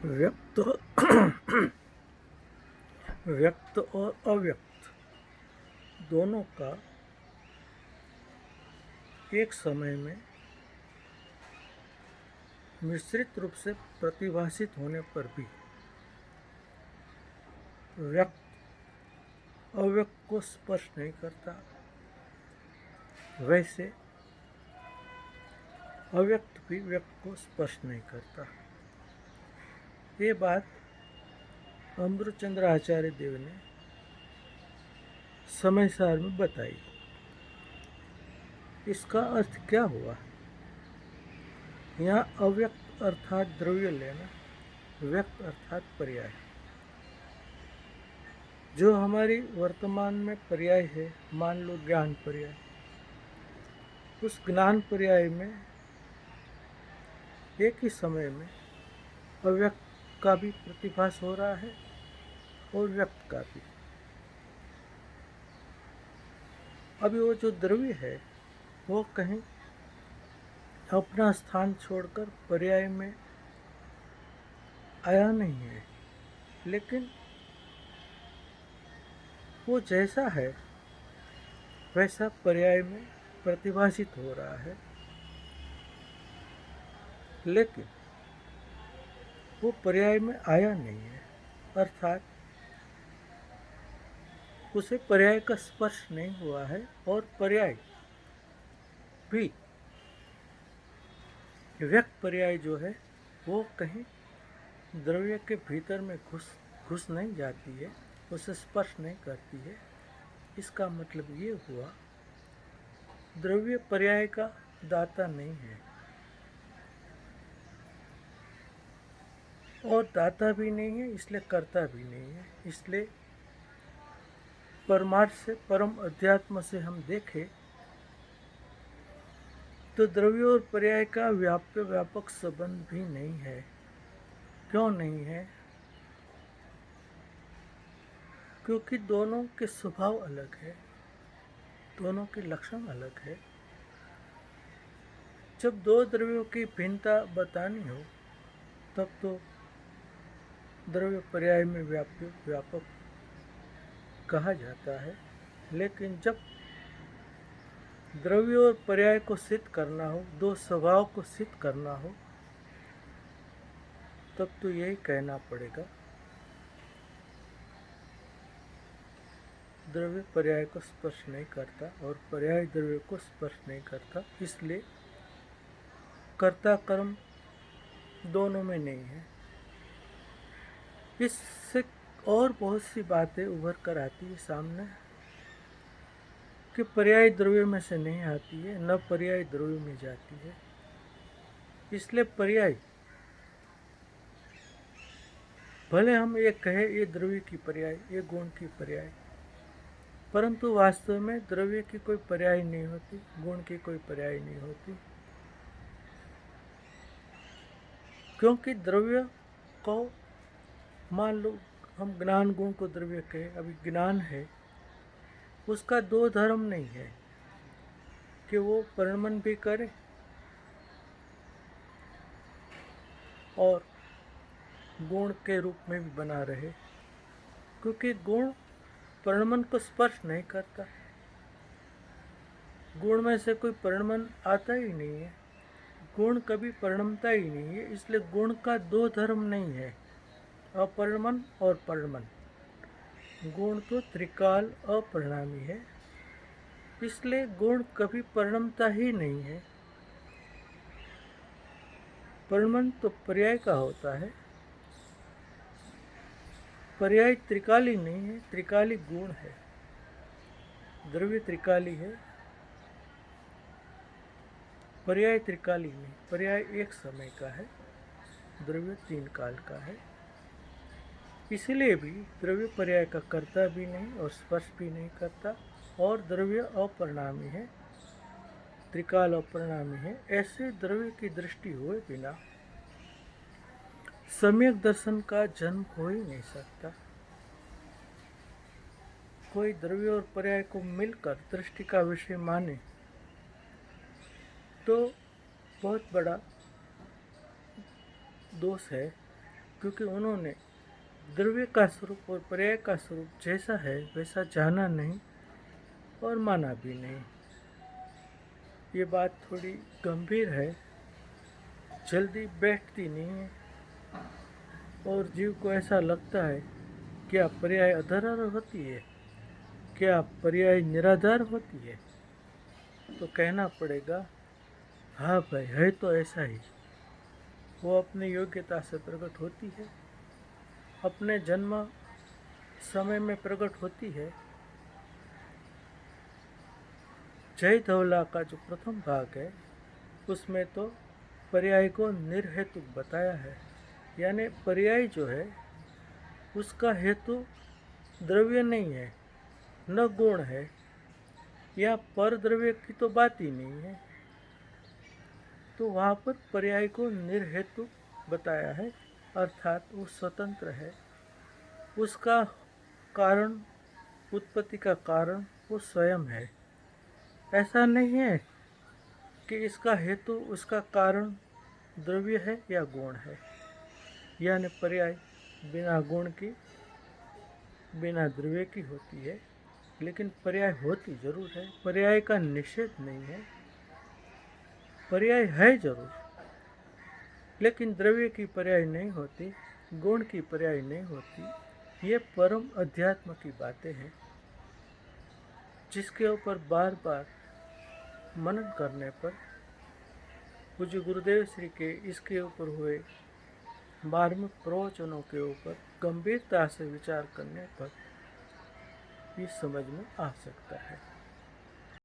व्यक्त व्यक्त और अव्यक्त दोनों का एक समय में मिश्रित रूप से प्रतिभाषित होने पर भी व्यक्त अव्यक्त को स्पर्श नहीं करता, वैसे अव्यक्त भी व्यक्त को स्पर्श नहीं करता। ये बात अमृतचंद्र आचार्य देव ने समय सार में बताई। इसका अर्थ क्या हुआ? यहाँ अव्यक्त अर्थात द्रव्य लेना, व्यक्त अर्थात पर्याय। जो हमारी वर्तमान में पर्याय है, मान लो ज्ञान पर्याय, उस ज्ञान पर्याय में एक ही समय में अव्यक्त का भी प्रतिभास हो रहा है और व्यक्त का भी। अभी वो जो द्रव्य है वो कहीं अपना स्थान छोड़कर पर्याय में आया नहीं है, लेकिन वो जैसा है वैसा पर्याय में प्रतिभाषित हो रहा है, लेकिन वो पर्याय में आया नहीं है, अर्थात उसे पर्याय का स्पर्श नहीं हुआ है और पर्याय भी व्यक्त पर्याय जो है वो कहीं द्रव्य के भीतर में घुस नहीं जाती है, उसे स्पर्श नहीं करती है। इसका मतलब ये हुआ द्रव्य पर्याय का दाता नहीं है और दाता भी नहीं है, इसलिए कर्ता भी नहीं है। इसलिए परमार्थ से, परम अध्यात्म से हम देखें तो द्रव्य और पर्याय का व्याप्य व्यापक संबंध भी नहीं है। क्यों नहीं है? क्योंकि दोनों के स्वभाव अलग है, दोनों के लक्षण अलग है। जब दो द्रव्यों की भिन्नता बतानी हो तब तो द्रव्य पर्याय में व्याप्य व्यापक कहा जाता है, लेकिन जब द्रव्य और पर्याय को सिद्ध करना हो, दो स्वभाव को सिद्ध करना हो, तब तो यही कहना पड़ेगा द्रव्य पर्याय को स्पर्श नहीं करता और पर्याय द्रव्य को स्पर्श नहीं करता। इसलिए कर्ता कर्म दोनों में नहीं है। इससे और बहुत सी बातें उभर कर आती है सामने कि पर्याय द्रव्य में से नहीं आती है, न पर्याय द्रव्य में जाती है। इसलिए पर्याय, भले हम ये कहें ये द्रव्य की पर्याय, ये गुण की पर्याय, परंतु वास्तव में द्रव्य की कोई पर्याय नहीं होती, गुण की कोई पर्याय नहीं होती। क्योंकि द्रव्य को, मान लो हम ज्ञान गुण को द्रव्य कहें, अभी ज्ञान है, उसका दो धर्म नहीं है कि वो परिणमन भी करे और गुण के रूप में भी बना रहे, क्योंकि गुण परिणमन को स्पर्श नहीं करता। गुण में से कोई परिणमन आता ही नहीं है, गुण कभी परिणमता ही नहीं है। इसलिए गुण का दो धर्म नहीं है, अपरिणमन और परिणमन। गुण तो त्रिकाल अपरिणामी है, इसलिए गुण कभी परिणमता ही नहीं है। परिणमन तो पर्याय का होता है, पर्याय त्रिकाली नहीं है, त्रिकाली गुण है। द्रव्य त्रिकाली है, पर्याय त्रिकाली नहीं। पर्याय एक समय का है, द्रव्य तीन काल का है। इसलिए भी द्रव्य पर्याय का कर्ता भी नहीं और स्पर्श भी नहीं करता, और द्रव्य अपरिणामी है, त्रिकाल अपरिणामी है। ऐसे द्रव्य की दृष्टि हुए बिना सम्यक दर्शन का जन्म हो ही नहीं सकता। कोई द्रव्य और पर्याय को मिलकर दृष्टि का विषय माने तो बहुत बड़ा दोष है। क्योंकि उन्होंने द्रव्य का स्वरूप और पर्याय का स्वरूप जैसा है वैसा जाना नहीं और माना भी नहीं। ये बात थोड़ी गंभीर है, जल्दी बैठती नहीं है और जीव को ऐसा लगता है क्या पर्याय अधार होती है, क्या पर्याय निराधार होती है। तो कहना पड़ेगा हाँ भाई, है तो ऐसा ही। वो अपनी योग्यता से प्रकट होती है, अपने जन्म समय में प्रकट होती है। जय धवला का जो प्रथम भाग है उसमें तो पर्याय को निर्हेतुक बताया है, यानी पर्याय जो है उसका हेतु द्रव्य नहीं है, न गुण है, या पर द्रव्य की तो बात ही नहीं है। तो वहाँ पर पर्याय को निर्हेतुक बताया है, अर्थात वो स्वतंत्र है। उसका कारण, उत्पत्ति का कारण वो स्वयं है। ऐसा नहीं है कि इसका हेतु, उसका कारण द्रव्य है या गुण है। यानी पर्याय बिना गुण की, बिना द्रव्य की होती है, लेकिन पर्याय होती जरूर है। पर्याय का निषेध नहीं है, पर्याय है जरूर, लेकिन द्रव्य की पर्याय नहीं होती, गुण की पर्याय नहीं होती। ये परम अध्यात्म की बातें हैं जिसके ऊपर बार बार मनन करने पर, पूज्य गुरुदेव श्री के इसके ऊपर हुए मार्मिक प्रवचनों के ऊपर गंभीरता से विचार करने पर ये समझ में आ सकता है।